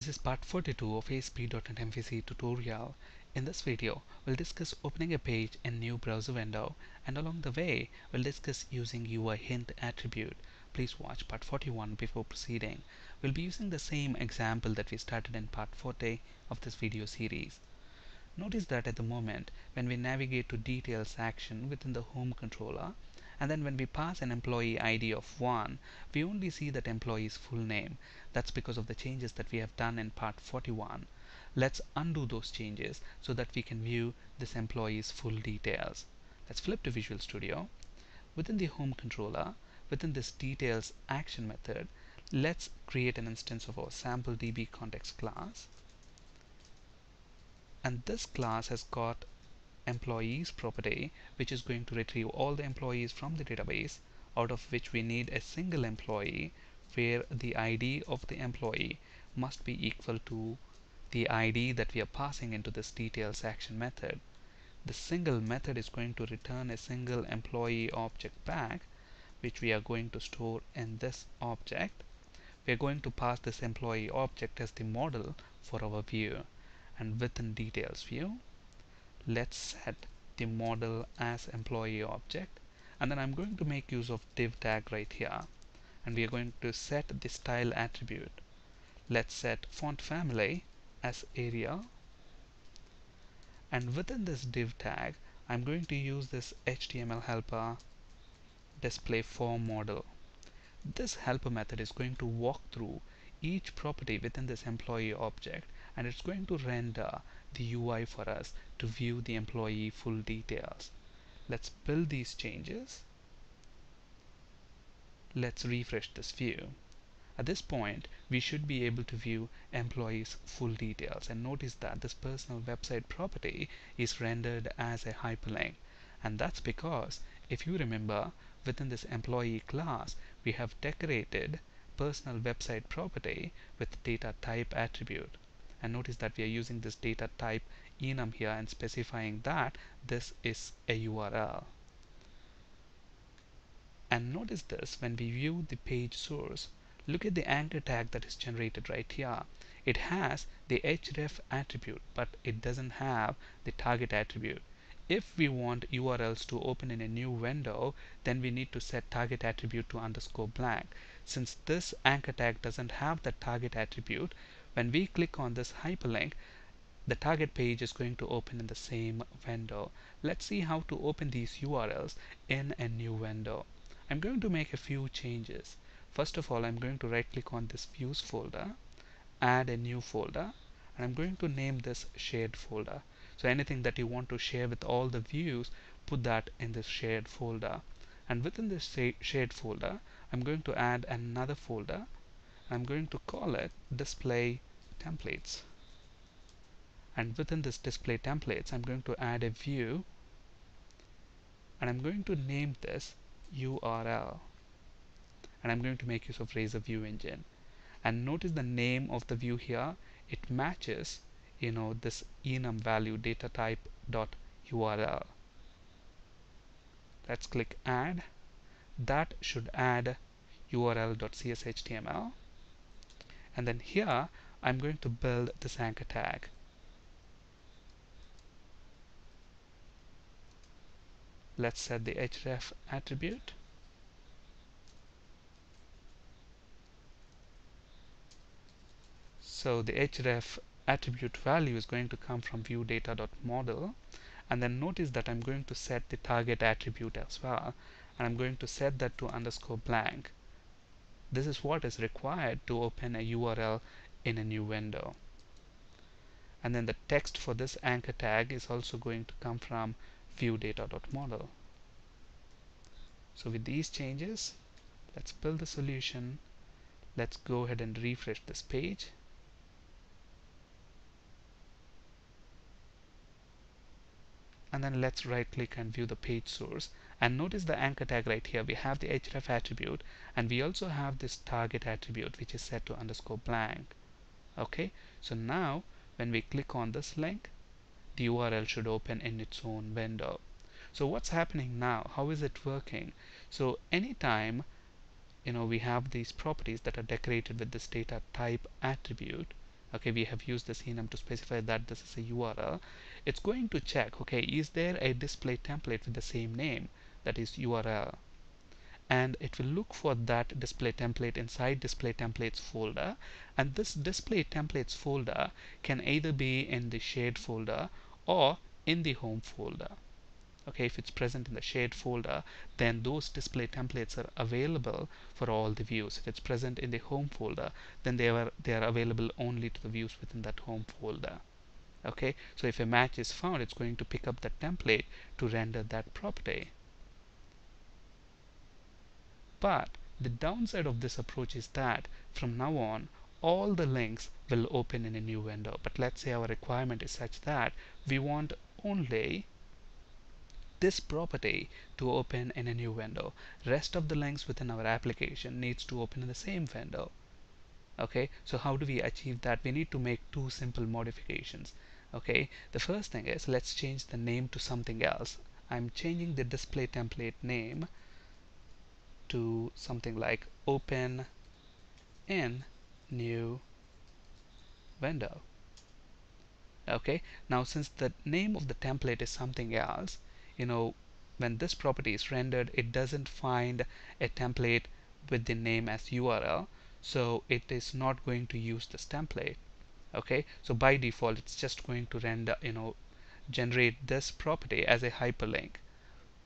This is part 42 of ASP.NET MVC tutorial. In this video, we'll discuss opening a page in new browser window, and along the way, we'll discuss using UI hint attribute. Please watch part 41 before proceeding. We'll be using the same example that we started in part 40 of this video series. Notice that at the moment, when we navigate to Details action within the Home controller, and then when we pass an employee ID of 1, we only see that employee's full name. That's because of the changes that we have done in part 41. Let's undo those changes so that we can view this employee's full details. Let's flip to Visual Studio. Within the Home controller, within this Details action method, let's create an instance of our sample DB context class. And this class has got employees property, which is going to retrieve all the employees from the database, out of which we need a single employee where the ID of the employee must be equal to the ID that we are passing into this details action method. The single method is going to return a single employee object back, which we are going to store in this object. We are going to pass this employee object as the model for our view. And within details view, let's set the model as employee object, and then I'm going to make use of div tag right here, and we are going to set the style attribute. Let's set font family as Arial, and within this div tag I'm going to use this HTML helper display form model. This helper method is going to walk through each property within this employee object, and it's going to render the UI for us to view the employee full details. Let's build these changes. Let's refresh this view. At this point, we should be able to view employees full details, and notice that this personal website property is rendered as a hyperlink, and that's because, if you remember, within this employee class we have decorated personal website property with data type attribute. And notice that we are using this data type enum here and specifying that this is a URL. And notice this, when we view the page source, look at the anchor tag that is generated right here. It has the href attribute, but it doesn't have the target attribute. If we want URLs to open in a new window, then we need to set target attribute to _blank. Since this anchor tag doesn't have the target attribute, when we click on this hyperlink, the target page is going to open in the same window. Let's see how to open these URLs in a new window. I'm going to make a few changes. First of all, I'm going to right click on this views folder, add a new folder, and I'm going to name this shared folder. So anything that you want to share with all the views, put that in this shared folder. And within this shared folder, I'm going to add another folder. I'm going to call it display templates. And within this display templates, I'm going to add a view, and I'm going to name this URL. And I'm going to make use of Razor View Engine. And notice the name of the view here, it matches this enum value data type dot URL. Let's click add. That should add url.cshtml, and then here I'm going to build this anchor tag. Let's set the href attribute. So the href attribute value is going to come from view data.model, and then notice that I'm going to set the target attribute as well, and I'm going to set that to _blank. This is what is required to open a URL in a new window. And then the text for this anchor tag is also going to come from view data.model. So with these changes, let's build the solution. Let's go ahead and refresh this page. And then let's right click and view the page source, and notice the anchor tag right here. We have the href attribute, and we also have this target attribute which is set to _blank. Okay, so now when we click on this link, the URL should open in its own window. So what's happening now? How is it working? So anytime we have these properties that are decorated with this data type attribute, Okay, we have used the enum to specify that this is a URL. It's going to check, okay, is there a display template with the same name, that is URL, and it will look for that display template inside display templates folder, and this display templates folder can either be in the shared folder or in the home folder. Okay, if it's present in the shared folder, then those display templates are available for all the views. If it's present in the home folder, then they are available only to the views within that home folder. Okay, so if a match is found, it's going to pick up that template to render that property. But the downside of this approach is that from now on, all the links will open in a new window. But let's say our requirement is such that we want only this property to open in a new window. Rest of the links within our application needs to open in the same window. Okay, so how do we achieve that? We need to make two simple modifications. Okay, the first thing is, let's change the name to something else. I'm changing the display template name to something like open in new window. Okay, now since the name of the template is something else, when this property is rendered, it doesn't find a template with the name as URL, so it is not going to use this template. Okay, so by default it's just going to render, generate this property as a hyperlink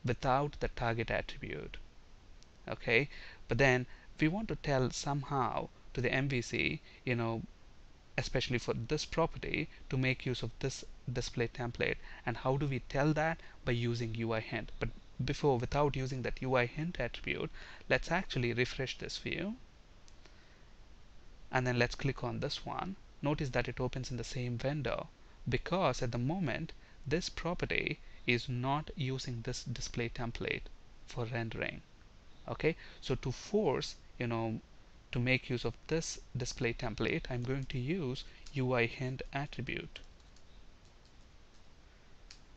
without the target attribute. Okay, but then we want to tell somehow to the MVC, especially for this property, to make use of this display template. And how do we tell that? By using UI hint. But without using that UI hint attribute, let's actually refresh this view, and then let's click on this one. Notice that it opens in the same window, because at the moment this property is not using this display template for rendering. Okay, so to force, to make use of this display template, I'm going to use UI hint attribute,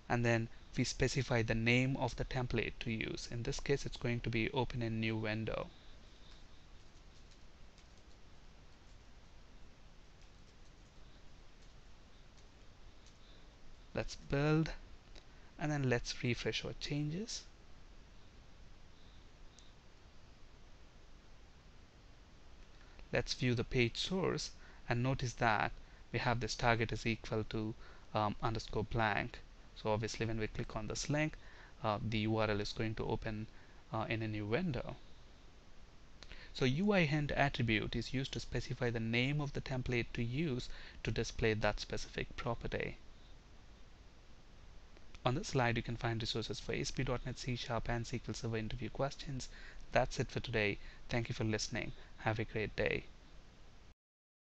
and then we specify the name of the template to use. In this case, it's going to be open in new window. Let's build, and then let's refresh our changes. Let's view the page source, and notice that we have this target is equal to underscore blank. So obviously when we click on this link, the URL is going to open in a new window. So UI hint attribute is used to specify the name of the template to use to display that specific property. On this slide you can find resources for ASP.NET C# and SQL Server interview questions. That's it for today. Thank you for listening. Have a great day.